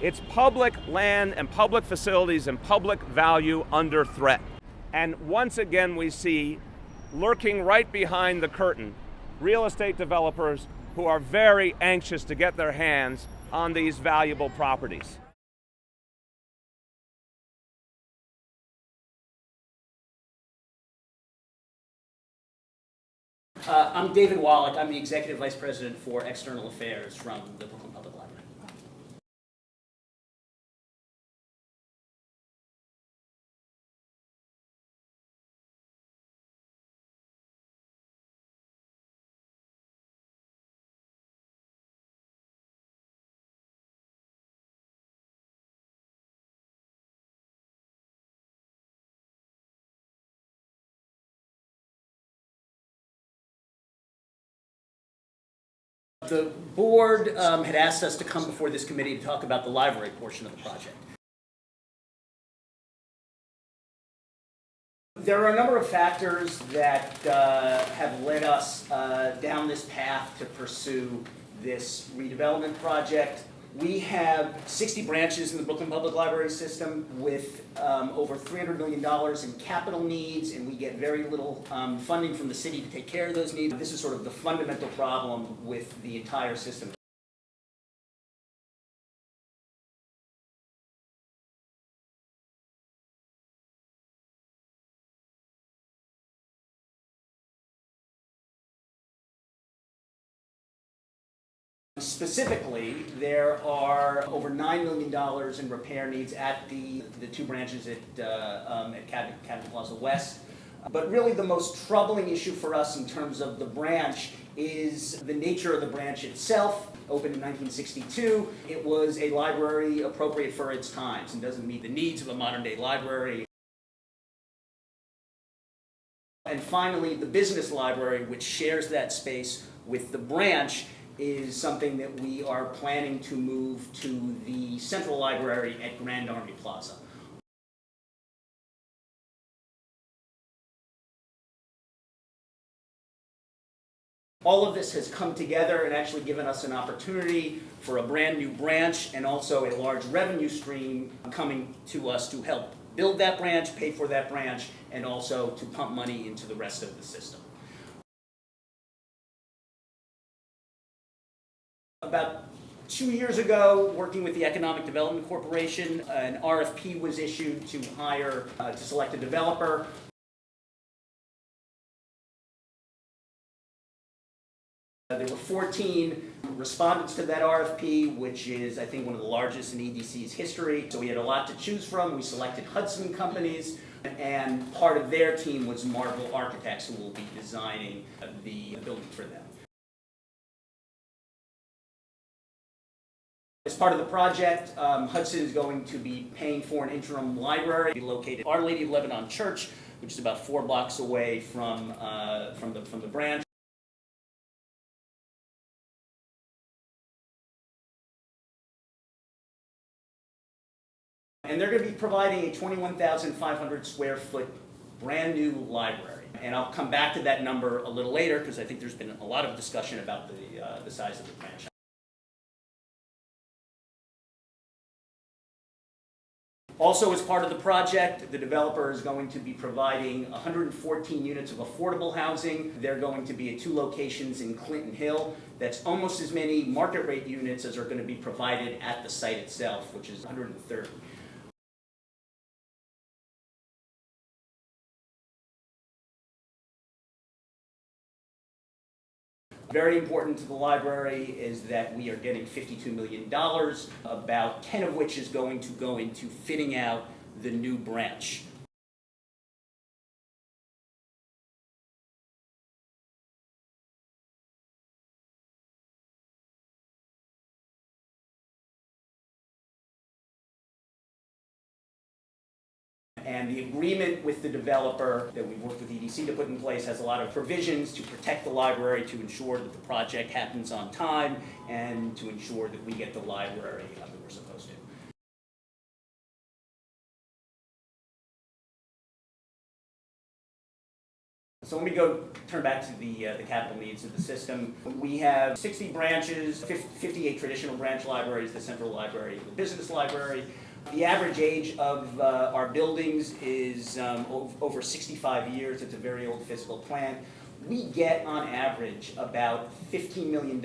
It's public land and public facilities and public value under threat. And once again, we see lurking right behind the curtain real estate developers who are very anxious to get their hands on these valuable properties. I'm David Woloch. I'm the Executive Vice President for External Affairs from the Brooklyn Public Library. The board had asked us to come before this committee to talk about the library portion of the project. There are a number of factors that have led us down this path to pursue this redevelopment project. We have 60 branches in the Brooklyn Public Library system with over $300 million in capital needs, and we get very little funding from the city to take care of those needs. This is sort of the fundamental problem with the entire system. Specifically, there are over $9 million in repair needs at the two branches at Cabinet Plaza West. But really the most troubling issue for us in terms of the branch is the nature of the branch itself. Opened in 1962, it was a library appropriate for its times and doesn't meet the needs of a modern-day library. And finally, the business library, which shares that space with the branch, is something that we are planning to move to the central library at Grand Army Plaza. All of this has come together and actually given us an opportunity for a brand new branch and also a large revenue stream coming to us to help build that branch, pay for that branch, and also to pump money into the rest of the system. About 2 years ago, working with the Economic Development Corporation, an RFP was issued to select a developer. There were 14 respondents to that RFP, which is, I think, one of the largest in EDC's history. So we had a lot to choose from. We selected Hudson companies, and part of their team was Marble Architects, who will be designing the building for them. As part of the project, Hudson is going to be paying for an interim library located at Our Lady of Lebanon Church, which is about 4 blocks away from the branch. And they're going to be providing a 21,500 square foot brand new library. And I'll come back to that number a little later because I think there's been a lot of discussion about the size of the branch. Also, as part of the project, the developer is going to be providing 114 units of affordable housing. They're going to be at 2 locations in Clinton Hill. That's almost as many market rate units as are going to be provided at the site itself, which is 130. Very important to the library is that we are getting $52 million, about 10 of which is going to go into fitting out the new branch. And the agreement with the developer that we worked with EDC to put in place has a lot of provisions to protect the library, to ensure that the project happens on time, and to ensure that we get the library that we're supposed to. So let me turn back to the capital needs of the system. We have 60 branches, 58 traditional branch libraries, the central library, the business library. The average age of our buildings is over 65 years. It's a very old physical plan. We get, on average, about $15 million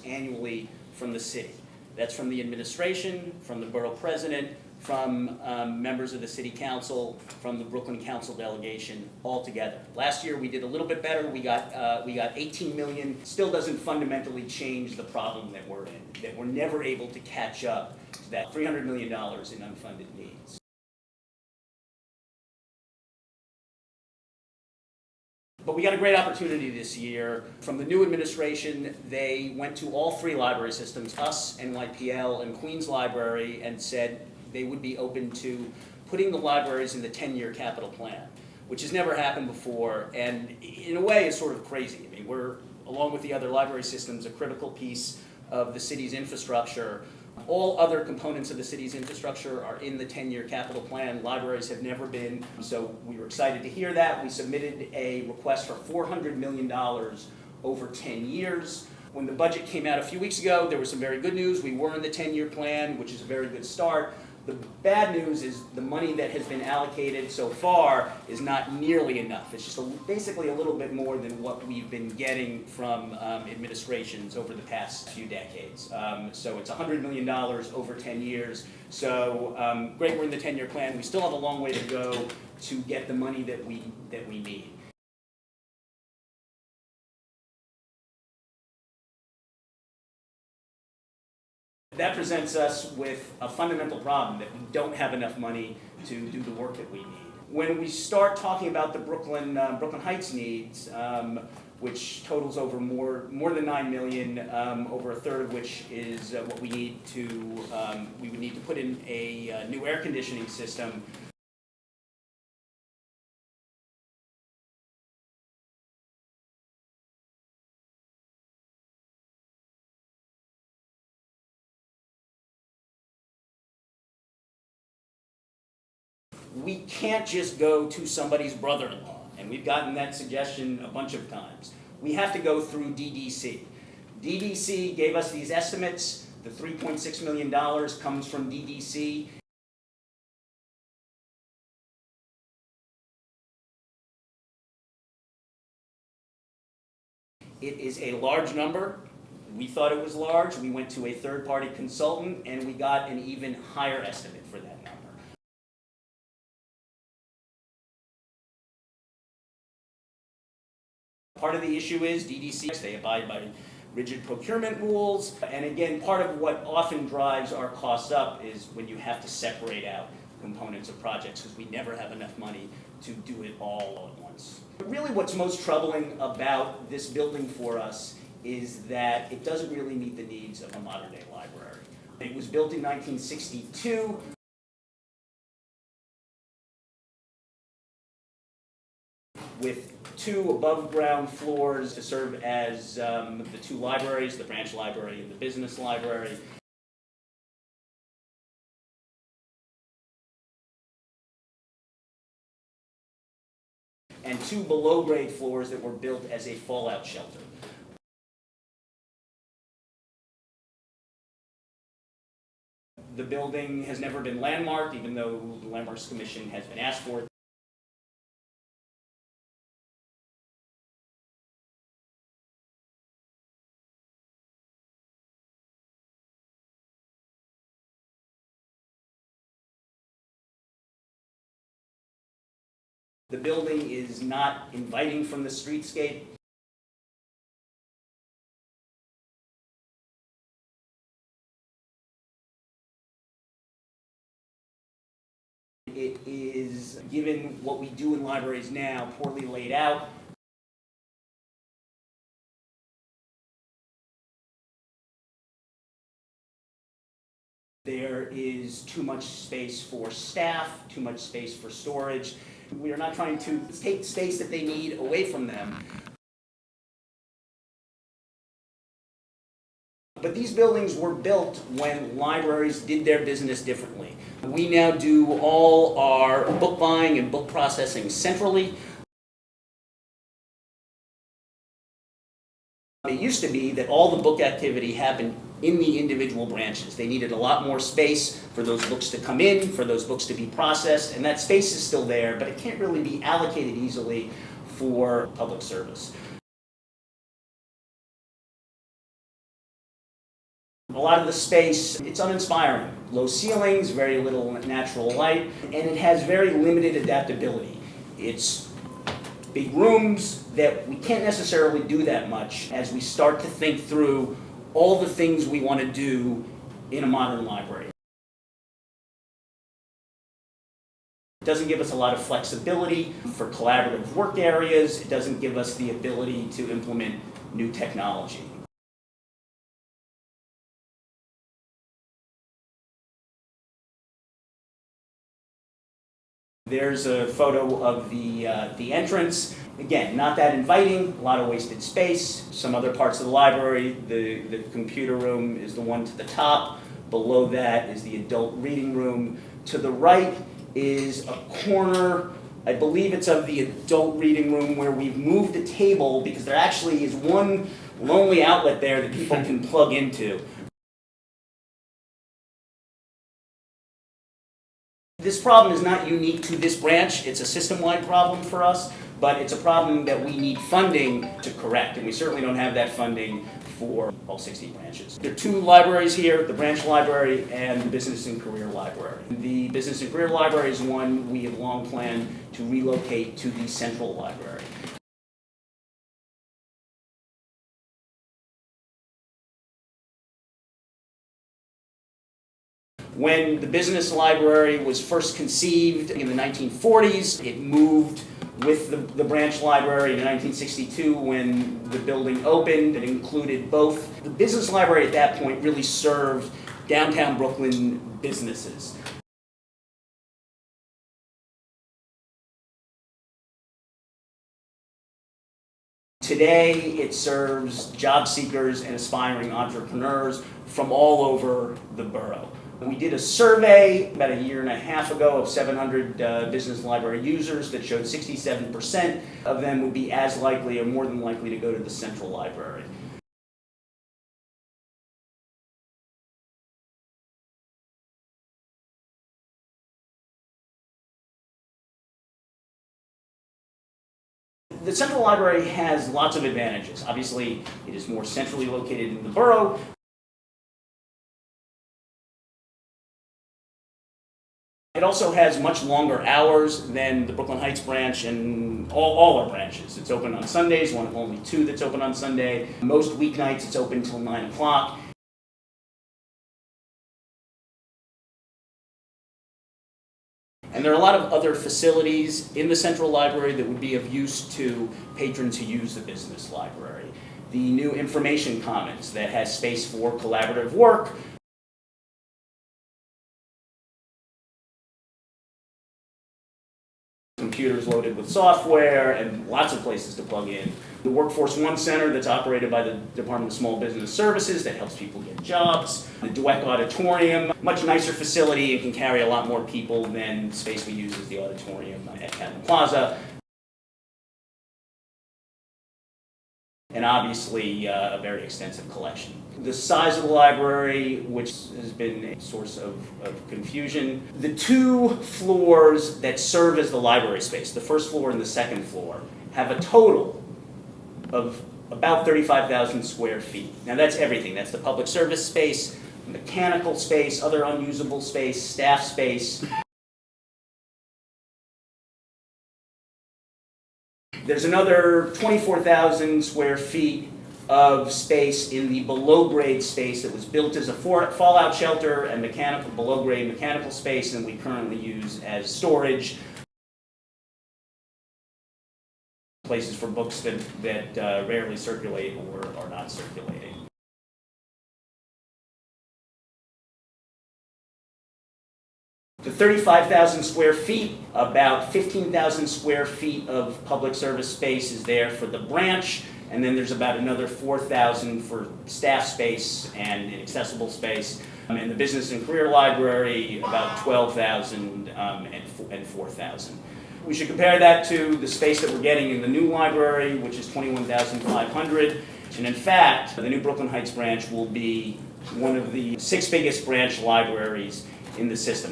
annually from the city. That's from the administration, from the borough president, from members of the city council, from the Brooklyn council delegation, all together. Last year we did a little bit better. We got 18 million. Still doesn't fundamentally change the problem that we're in, that we're never able to catch up to that $300 million in unfunded needs. But we got a great opportunity this year. From the new administration, they went to all three library systems, us, NYPL, and Queens Library, and said they would be open to putting the libraries in the 10-year capital plan, which has never happened before, and in a way is sort of crazy. I mean, we're, along with the other library systems, a critical piece of the city's infrastructure. All other components of the city's infrastructure are in the 10-year capital plan. Libraries have never been, so we were excited to hear that. We submitted a request for $400 million over 10 years. When the budget came out a few weeks ago, there was some very good news. We were in the 10-year plan, which is a very good start. The bad news is the money that has been allocated so far is not nearly enough. It's just basically a little bit more than what we've been getting from administrations over the past few decades. So it's $100 million over 10 years. So great, we're in the 10-year plan. We still have a long way to go to get the money that we need. That presents us with a fundamental problem, that we don't have enough money to do the work that we need. When we start talking about the Brooklyn Heights needs, which totals over more than $9 million, over a third of which is what we need to, we would need to put in a new air conditioning system. We can't just go to somebody's brother-in-law, and we've gotten that suggestion a bunch of times. We have to go through DDC. DDC gave us these estimates. The $3.6 million comes from DDC. It is a large number. We thought it was large. We went to a third-party consultant, and we got an even higher estimate for that number. Part of the issue is DDC, they abide by rigid procurement rules, and again, part of what often drives our costs up is when you have to separate out components of projects, because we never have enough money to do it all at once. But really what's most troubling about this building for us is that it doesn't really meet the needs of a modern-day library. It was built in 1962. With two above-ground floors to serve as the two libraries, the branch library and the business library. And two below-grade floors that were built as a fallout shelter. The building has never been landmarked, even though the Landmarks Commission has been asked for it. The building is not inviting from the streetscape. It is, given what we do in libraries now, poorly laid out. There is too much space for staff, too much space for storage. We are not trying to take space that they need away from them. But these buildings were built when libraries did their business differently. We now do all our book buying and book processing centrally. It used to be that all the book activity happened in the individual branches. They needed a lot more space for those books to come in, for those books to be processed, and that space is still there, but it can't really be allocated easily for public service. A lot of the space, it's uninspiring. Low ceilings, very little natural light, and it has very limited adaptability. It's big rooms that we can't necessarily do that much as we start to think through all the things we want to do in a modern library. It doesn't give us a lot of flexibility for collaborative work areas. It doesn't give us the ability to implement new technology. There's a photo of the entrance. Again, not that inviting, a lot of wasted space. Some other parts of the library, the computer room is the one to the top. Below that is the adult reading room. To the right is a corner, I believe it's of the adult reading room, where we've moved a table because there actually is one lonely outlet there that people can plug into. This problem is not unique to this branch. It's a system-wide problem for us, but it's a problem that we need funding to correct, and we certainly don't have that funding for all 60 branches. There are two libraries here, the branch library and the business and career library. The business and career library is one we have long planned to relocate to the central library. When the business library was first conceived in the 1940s, it moved with the branch library in 1962 when the building opened. It included both. The business library at that point really served downtown Brooklyn businesses. Today, it serves job seekers and aspiring entrepreneurs from all over the borough. We did a survey about a year and a half ago of 700 business library users that showed 67% of them would be as likely or more than likely to go to the central library. The central library has lots of advantages. Obviously, it is more centrally located in the borough. It also has much longer hours than the Brooklyn Heights branch and all our branches. It's open on Sundays, one of only two that's open on Sunday. Most weeknights it's open till 9 o'clock. And there are a lot of other facilities in the central library that would be of use to patrons who use the business library. The new information commons that has space for collaborative work. Computers loaded with software and lots of places to plug in. The Workforce One Center that's operated by the Department of Small Business Services that helps people get jobs. The Dweck Auditorium, much nicer facility and can carry a lot more people than space we use as the auditorium at Cadman Plaza. And obviously a very extensive collection. The size of the library, which has been a source of confusion. The two floors that serve as the library space, the first floor and the second floor, have a total of about 35,000 square feet. Now that's everything. That's the public service space, mechanical space, other unusable space, staff space. There's another 24,000 square feet of space in the below-grade space that was built as a fallout shelter and below-grade mechanical space, and we currently use as storage. Places for books that rarely circulate or are not circulating. The 35,000 square feet, about 15,000 square feet of public service space is there for the branch, and then there's about another 4,000 for staff space and accessible space. In the business and career library, about 12,000 and 4,000. We should compare that to the space that we're getting in the new library, which is 21,500. And in fact, the new Brooklyn Heights branch will be one of the 6 biggest branch libraries in the system.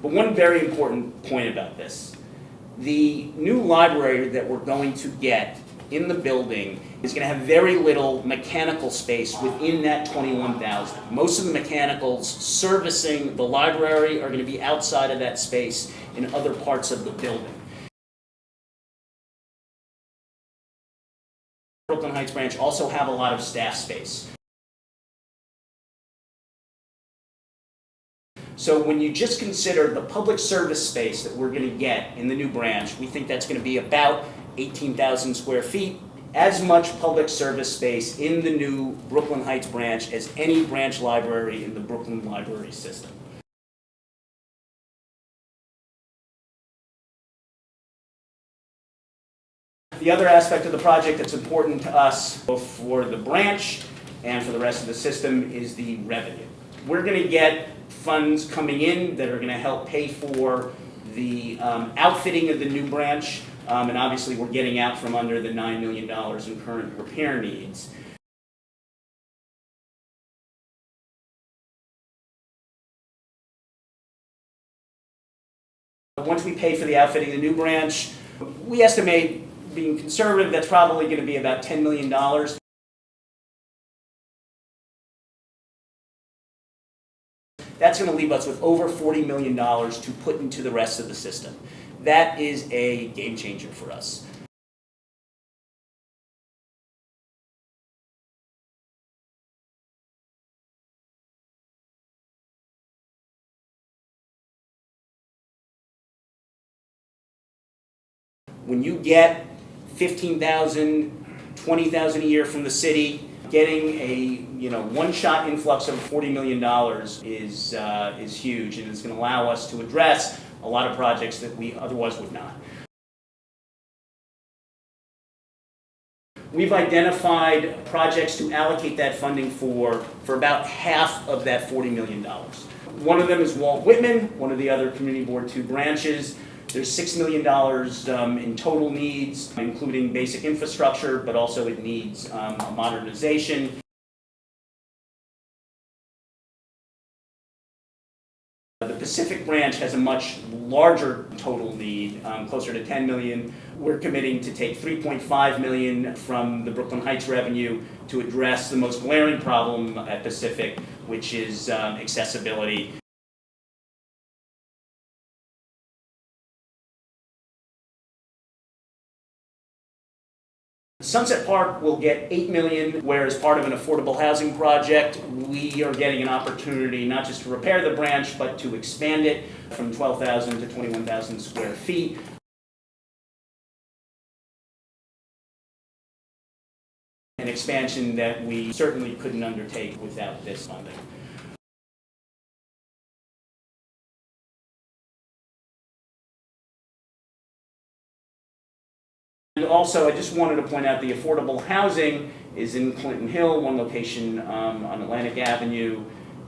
But one very important point about this, the new library that we're going to get in the building is going to have very little mechanical space within that 21,000. Most of the mechanicals servicing the library are going to be outside of that space in other parts of the building. Brooklyn Heights branch also have a lot of staff space. So when you just consider the public service space that we're going to get in the new branch, we think that's going to be about 18,000 square feet, as much public service space in the new Brooklyn Heights branch as any branch library in the Brooklyn library system. The other aspect of the project that's important to us, both for the branch and for the rest of the system, is the revenue. We're going to get funds coming in that are going to help pay for the outfitting of the new branch, and obviously we're getting out from under the $9 million in current repair needs. Once we pay for the outfitting of the new branch, we estimate, being conservative, that's probably going to be about $10 million. That's going to leave us with over $40 million to put into the rest of the system. That is a game changer for us. When you get 15,000, 20,000 a year from the city, getting a one-shot influx of $40 million is huge, and it's going to allow us to address a lot of projects that we otherwise would not. We've identified projects to allocate that funding for about half of that $40 million. One of them is Walt Whitman, one of the other Community Board 2 branches. There's $6 million in total needs, including basic infrastructure, but also it needs a modernization. The Pacific branch has a much larger total need, closer to $10 million. We're committing to take $3.5 million from the Brooklyn Heights revenue to address the most glaring problem at Pacific, which is accessibility. Sunset Park will get $8 million, where as part of an affordable housing project, we are getting an opportunity not just to repair the branch, but to expand it from 12,000 to 21,000 square feet. An expansion that we certainly couldn't undertake without this funding. And also, I just wanted to point out the affordable housing is in Clinton Hill, one location on Atlantic Avenue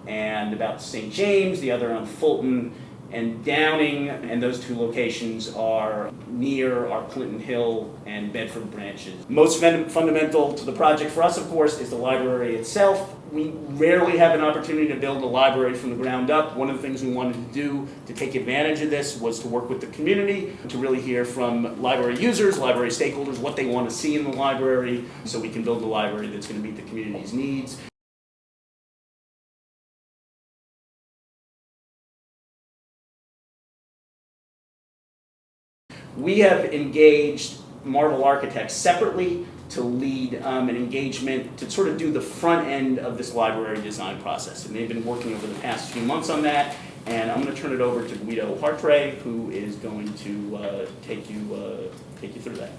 and about St. James, the other on Fulton and Downing, and those two locations are near our Clinton Hill and Bedford branches. Most fundamental to the project for us, of course, is the library itself. We rarely have an opportunity to build a library from the ground up. One of the things we wanted to do to take advantage of this was to work with the community, to really hear from library users, library stakeholders, what they want to see in the library, so we can build a library that's going to meet the community's needs. We have engaged Marvel Architects separately to lead an engagement to sort of do the front end of this library design process. And they've been working over the past few months on that. And I'm going to turn it over to Guido Hartray, who is going to take you through that.